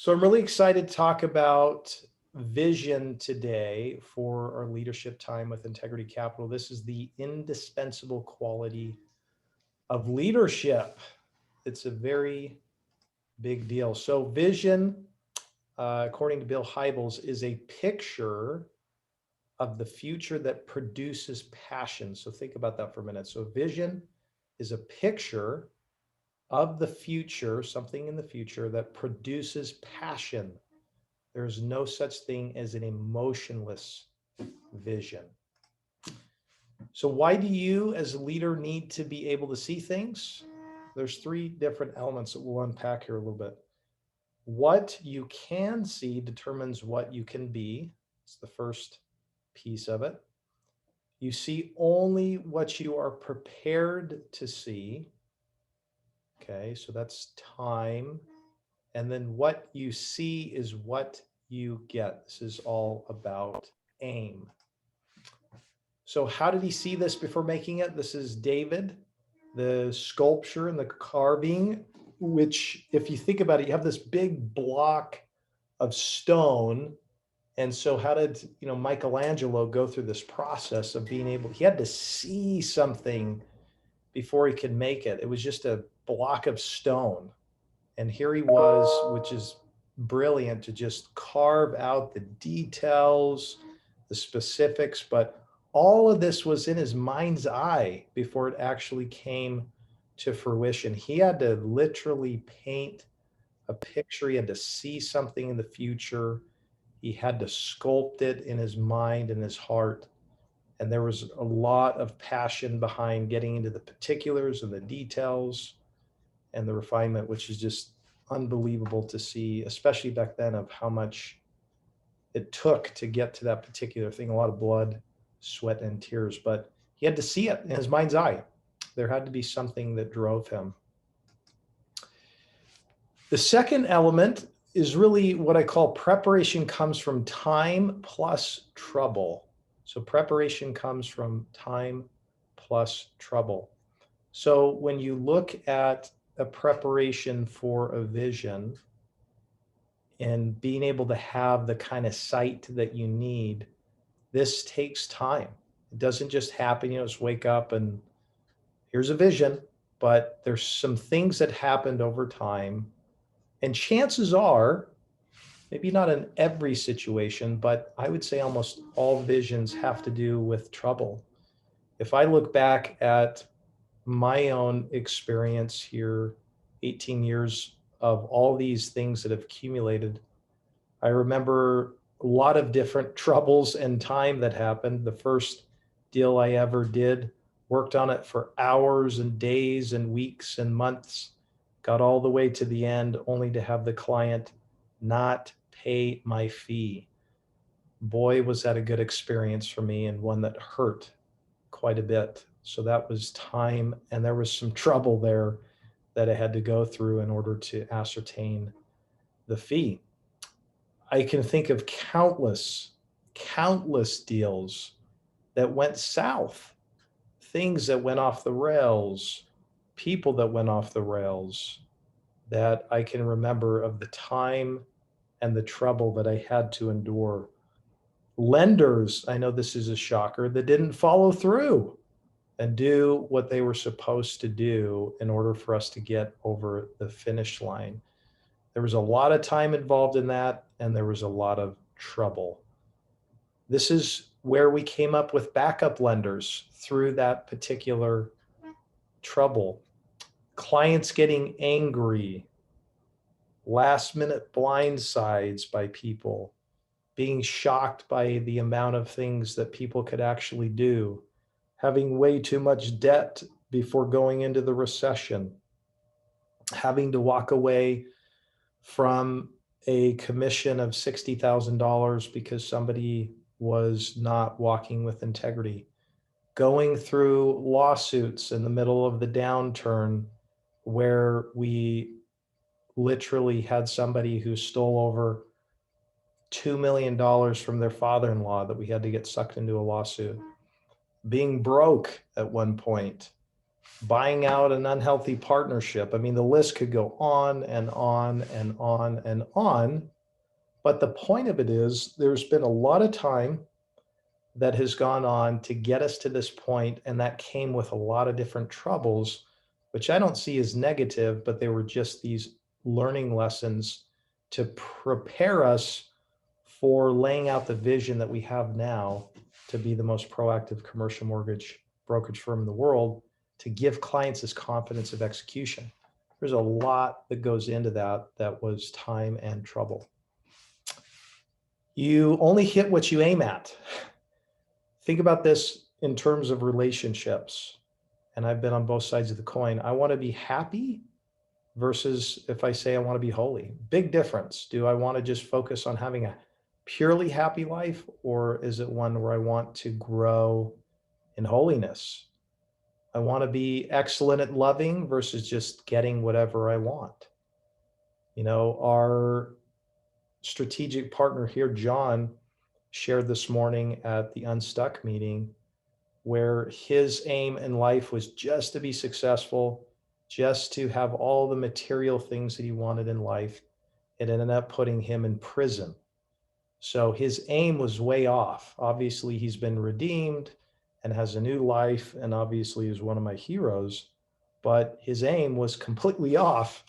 So I'm really excited to talk about vision today for our leadership time with Integrity Capital. This is the indispensable quality of leadership. It's a very big deal. So vision, according to Bill Hybels, is a picture of the future that produces passion. So think about that for a minute. So vision is a picture of the future, something in the future that produces passion. There's no such thing as an emotionless vision. So why do you as a leader need to be able to see things? There's three different elements that we'll unpack here a little bit. What you can see determines what you can be. It's the first piece of it. You see only what you are prepared to see. Okay, so that's time. And then what you see is what you get. This is all about aim. So how did he see this before making it? This is David, the sculpture and the carving, which if you think about it, you have this big block of stone. And so how did, Michelangelo go through this process of being able, he had to see something before he could make it. It was just a block of stone. And here he was, which is brilliant to just carve out the details, the specifics, but all of this was in his mind's eye before it actually came to fruition. He had to literally paint a picture. He had to see something in the future. He had to sculpt it in his mind and his heart. And there was a lot of passion behind getting into the particulars and the details and the refinement, which is just unbelievable to see, especially back then, of how much it took to get to that particular thing. A lot of blood, sweat, and tears, but he had to see it in his mind's eye. There had to be something that drove him. The second element is really what I call preparation comes from time plus trouble. So preparation comes from time plus trouble. So when you look at a preparation for a vision and being able to have the kind of sight that you need, this takes time. It doesn't just happen, just wake up and here's a vision, but there's some things that happened over time. And chances are, maybe not in every situation, but I would say almost all visions have to do with trouble. If I look back at my own experience here, 18 years of all these things that have accumulated, I remember a lot of different troubles and time that happened. The first deal I ever did, worked on it for hours and days and weeks and months, got all the way to the end only to have the client not pay my fee. Boy, was that a good experience for me, and one that hurt quite a bit. So that was time, and there was some trouble there that I had to go through in order to ascertain the fee. I can think of countless deals that went south, things that went off the rails, people that went off the rails, that I can remember of the time and the trouble that I had to endure. Lenders, I know this is a shocker, that didn't follow through and do what they were supposed to do in order for us to get over the finish line. There was a lot of time involved in that, and there was a lot of trouble. This is where we came up with backup lenders through that particular trouble. Clients getting angry, last minute blindsides by people, being shocked by the amount of things that people could actually do, having way too much debt before going into the recession, having to walk away from a commission of $60,000 because somebody was not walking with integrity, going through lawsuits in the middle of the downturn where we literally had somebody who stole over $2 million from their father-in-law that we had to get sucked into a lawsuit, being broke at one point, buying out an unhealthy partnership. I mean, the list could go on and on and on and on. But the point of it is there's been a lot of time that has gone on to get us to this point, and that came with a lot of different troubles, which I don't see as negative, but they were just these learning lessons to prepare us for laying out the vision that we have now to be the most proactive commercial mortgage brokerage firm in the world, to give clients this confidence of execution. There's a lot that goes into that. That was time and trouble. You only hit what you aim at. Think about this in terms of relationships. And I've been on both sides of the coin. I want to be happy versus if I say I want to be holy. Big difference. Do I want to just focus on having a purely happy life, or is it one where I want to grow in holiness? I want to be excellent at loving versus just getting whatever I want. You know, our strategic partner here, John, shared this morning at the Unstuck meeting, where his aim in life was just to be successful, just to have all the material things that he wanted in life. It ended up putting him in prison. So his aim was way off. Obviously, he's been redeemed and has a new life, and obviously is one of my heroes, but his aim was completely off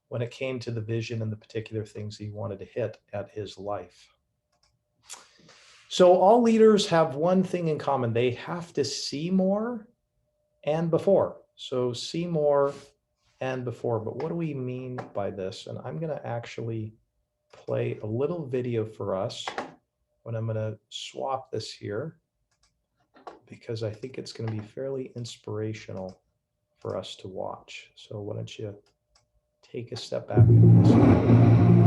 when it came to the vision and the particular things he wanted to hit at his life. So all leaders have one thing in common. They have to see more and before. So see more and before. But what do we mean by this? And I'm going to actually play a little video for us when I'm going to swap this here, because I think it's going to be fairly inspirational for us to watch. So why don't you take a step back and listen.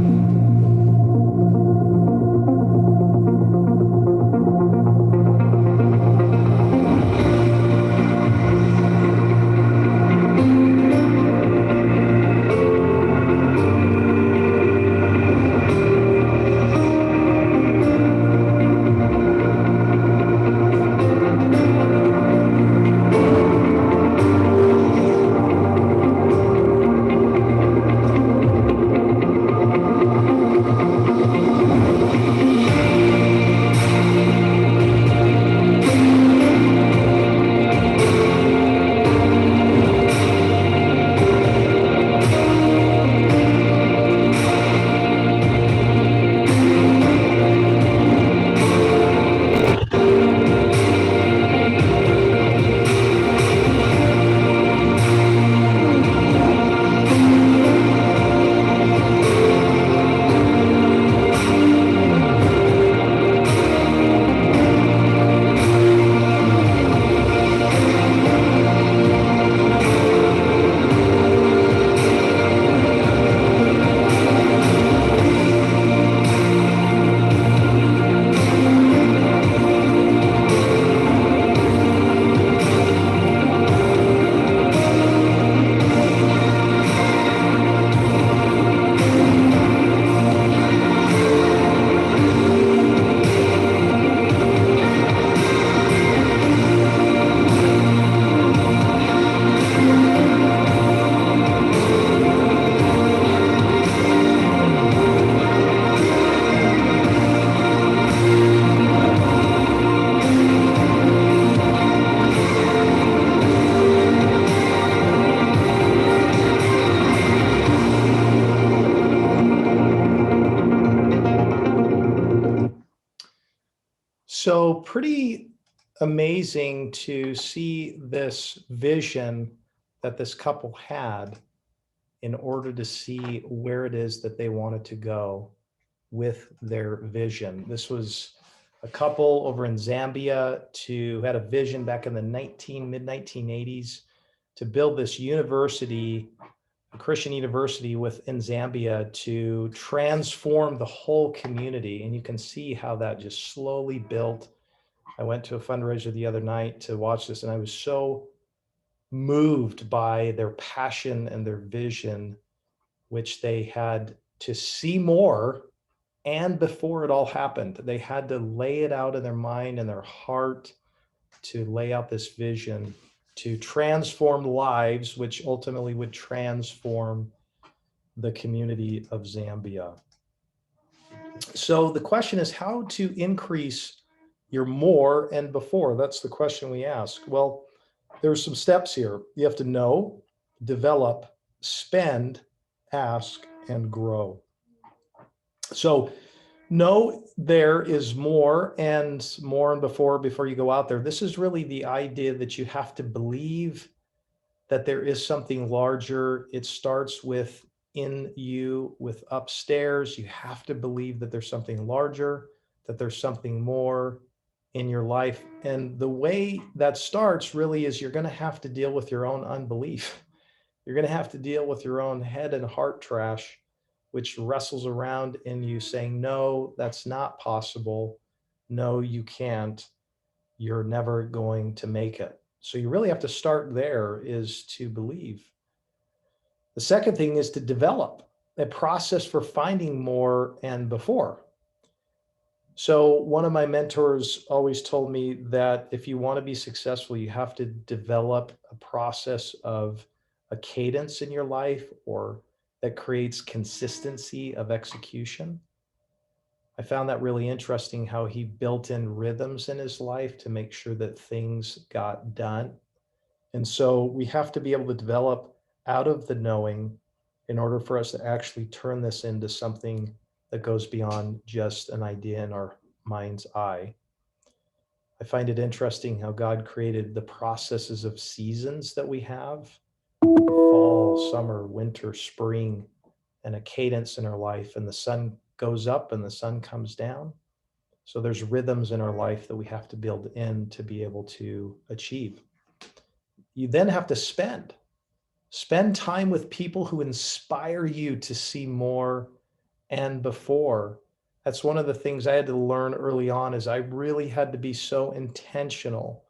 So pretty amazing to see this vision that this couple had in order to see where it is that they wanted to go with their vision. This was a couple over in Zambia who had a vision back in the mid-1980s to build this university, a Christian university within Zambia, to transform the whole community. And you can see how that just slowly built. I went to a fundraiser the other night to watch this, and I was so moved by their passion and their vision, which they had to see more. And before it all happened, they had to lay it out in their mind and their heart to lay out this vision to transform lives, which ultimately would transform the community of Zambia. So the question is how to increase your more and before. That's the question we ask. Well, there's some steps here. You have to know, develop, spend, ask, and grow. So know there is more and before you go out there. This is really the idea that you have to believe that there is something larger. It starts with in you, with upstairs. You have to believe that there's something larger, that there's something more in your life. And the way that starts really is you're going to have to deal with your own unbelief. You're going to have to deal with your own head and heart trash, which wrestles around in you saying, no, that's not possible. No, you can't. You're never going to make it. So you really have to start there, is to believe. The second thing is to develop a process for finding more and before. So one of my mentors always told me that if you want to be successful, you have to develop a process of a cadence in your life, or that creates consistency of execution. I found that really interesting, how he built in rhythms in his life to make sure that things got done. And so we have to be able to develop out of the knowing in order for us to actually turn this into something that goes beyond just an idea in our mind's eye. I find it interesting how God created the processes of seasons that we have: fall, summer, winter, spring, and a cadence in our life. And the sun goes up and the sun comes down. So there's rhythms in our life that we have to build in to be able to achieve. You then have to spend time with people who inspire you to see more and before. That's one of the things I had to learn early on, is I really had to be so intentional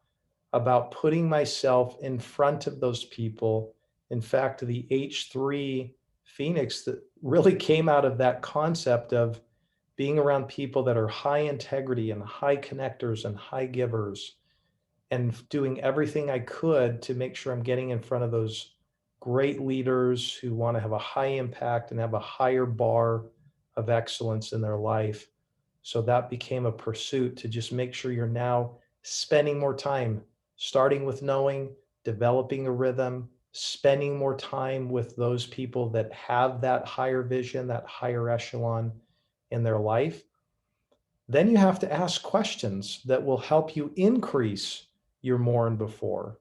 about putting myself in front of those people. In fact, the H3 Phoenix that really came out of that concept of being around people that are high integrity and high connectors and high givers, and doing everything I could to make sure I'm getting in front of those great leaders who want to have a high impact and have a higher bar of excellence in their life. So that became a pursuit to just make sure you're now spending more time, starting with knowing, developing a rhythm, spending more time with those people that have that higher vision, that higher echelon in their life. Then you have to ask questions that will help you increase your more and before.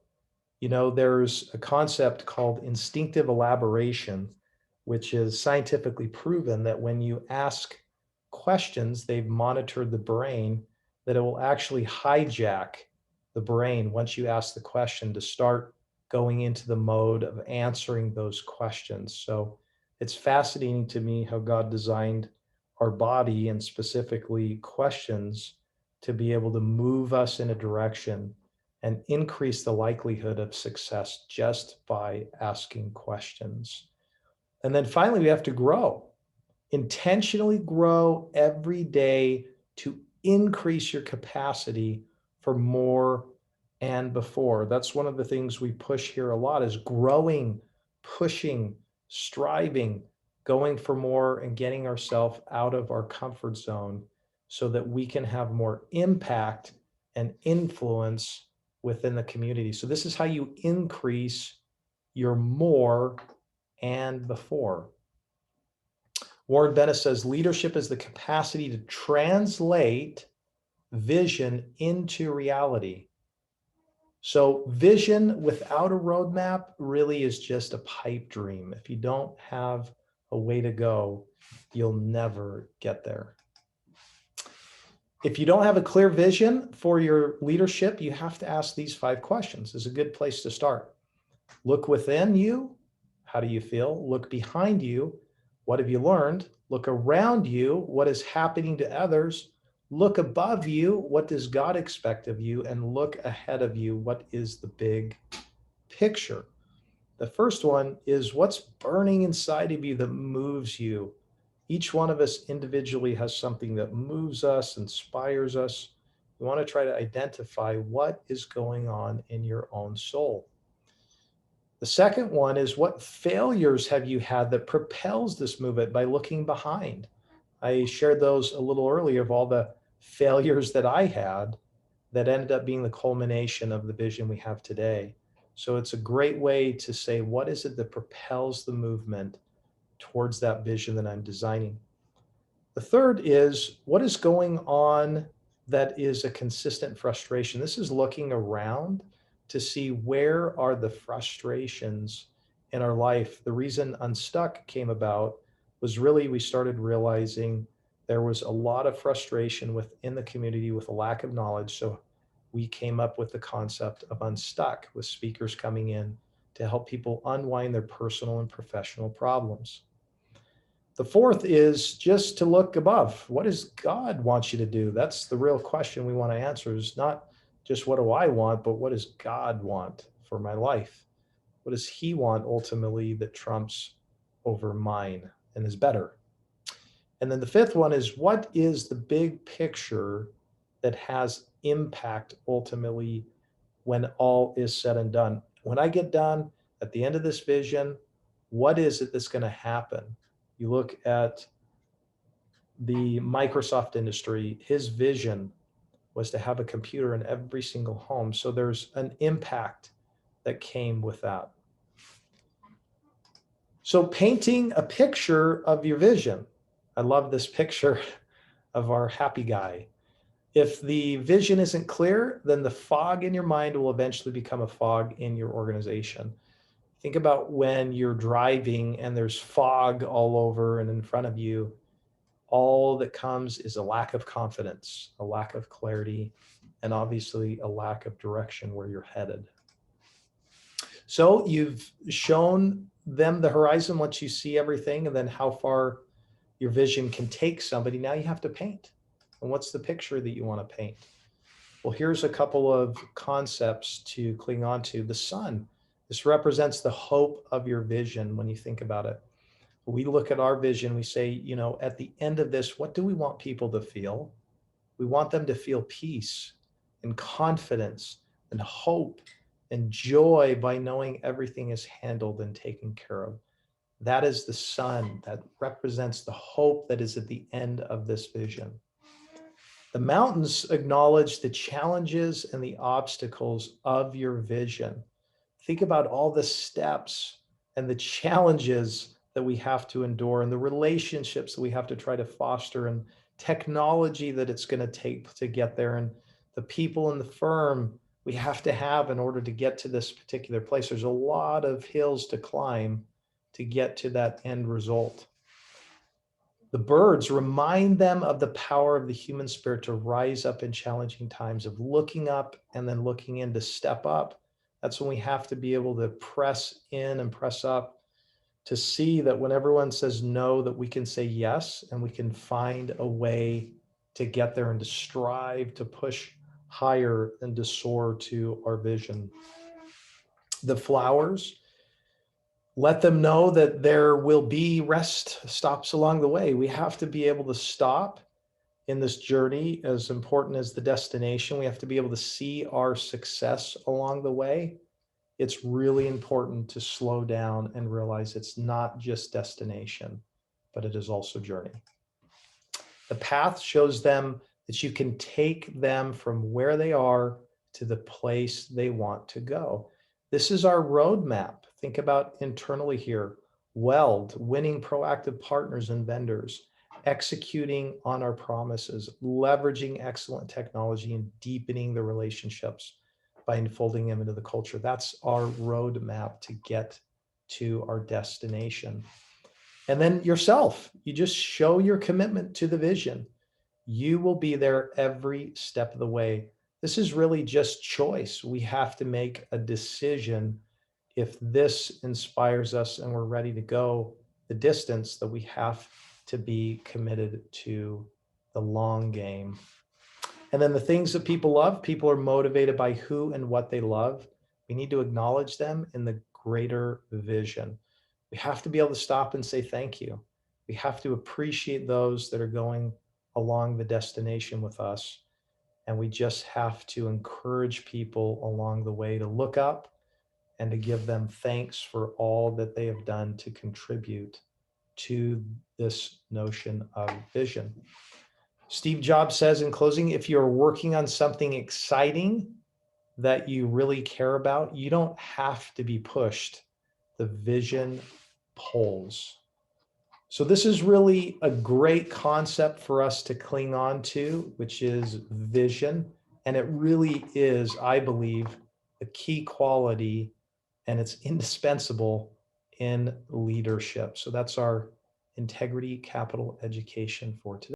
You know, there's a concept called instinctive elaboration, which is scientifically proven that when you ask questions, they've monitored the brain, that it will actually hijack the brain once you ask the question to start going into the mode of answering those questions. So it's fascinating to me how God designed our body, and specifically questions, to be able to move us in a direction and increase the likelihood of success just by asking questions. And then finally, we have to grow. Intentionally grow every day to increase your capacity for more and before. That's one of the things we push here a lot, is growing, pushing, striving, going for more, and getting ourselves out of our comfort zone so that we can have more impact and influence within the community. So this is how you increase your more and before. Warren Bennett says leadership is the capacity to translate vision into reality. So vision without a roadmap really is just a pipe dream. If you don't have a way to go, you'll never get there. If you don't have a clear vision for your leadership, you have to ask these 5 questions. This is a good place to start. Look within you. How do you feel? Look behind you. What have you learned? Look around you. What is happening to others? Look above you. What does God expect of you? And look ahead of you. What is the big picture? The first one is what's burning inside of you that moves you. Each one of us individually has something that moves us, inspires us. We want to try to identify what is going on in your own soul. The second one is, what failures have you had that propels this movement by looking behind? I shared those a little earlier of all the failures that I had that ended up being the culmination of the vision we have today. So it's a great way to say, what is it that propels the movement towards that vision that I'm designing? The third is, what is going on that is a consistent frustration? This is looking around to see where are the frustrations in our life. The reason Unstuck came about was really we started realizing there was a lot of frustration within the community with a lack of knowledge. So we came up with the concept of Unstuck, with speakers coming in to help people unwind their personal and professional problems. The fourth is just to look above. What does God want you to do? That's the real question we want to answer, is not just what do I want, but what does God want for my life? What does he want ultimately that trumps over mine and is better? And then the fifth one is, what is the big picture that has impact ultimately when all is said and done? When I get done at the end of this vision, what is it that's going to happen? You look at the Microsoft industry, his vision was to have a computer in every single home. So there's an impact that came with that. So painting a picture of your vision. I love this picture of our happy guy. If the vision isn't clear, then the fog in your mind will eventually become a fog in your organization. Think about when you're driving and there's fog all over and in front of you. All that comes is a lack of confidence, a lack of clarity, and obviously a lack of direction where you're headed. So you've shown them the horizon once you see everything, and then how far your vision can take somebody. Now you have to paint. And what's the picture that you want to paint? Well, here's a couple of concepts to cling on to. The sun. This represents the hope of your vision when you think about it. We look at our vision, we say, at the end of this, what do we want people to feel? We want them to feel peace and confidence and hope and joy by knowing everything is handled and taken care of. That is the sun that represents the hope that is at the end of this vision. The mountains acknowledge the challenges and the obstacles of your vision. Think about all the steps and the challenges that we have to endure and the relationships that we have to try to foster and technology that it's going to take to get there and the people in the firm we have to have in order to get to this particular place. There's a lot of hills to climb to get to that end result. The birds remind them of the power of the human spirit to rise up in challenging times, of looking up and then looking in to step up. That's when we have to be able to press in and press up to see that when everyone says no, that we can say yes, and we can find a way to get there and to strive to push higher and to soar to our vision. The flowers, let them know that there will be rest stops along the way. We have to be able to stop in this journey, as important as the destination. We have to be able to see our success along the way. It's really important to slow down and realize it's not just destination, but it is also journey. The path shows them that you can take them from where they are to the place they want to go. This is our roadmap. Think about internally here. Weld, winning proactive partners and vendors, executing on our promises, leveraging excellent technology, and deepening the relationships by unfolding them into the culture. That's our roadmap to get to our destination. And then yourself, you just show your commitment to the vision. You will be there every step of the way. This is really just choice. We have to make a decision. If this inspires us and we're ready to go the distance, that we have to be committed to the long game. And then the things that people are motivated by who and what they love. We need to acknowledge them in the greater vision. We have to be able to stop and say thank you. We have to appreciate those that are going along the destination with us. And we just have to encourage people along the way to look up and to give them thanks for all that they have done to contribute to this notion of vision. Steve Jobs says in closing, if you're working on something exciting that you really care about, you don't have to be pushed. The vision pulls. So this is really a great concept for us to cling on to, which is vision. And it really is, I believe, a key quality, and it's indispensable in leadership. So that's our integrity capital education for today.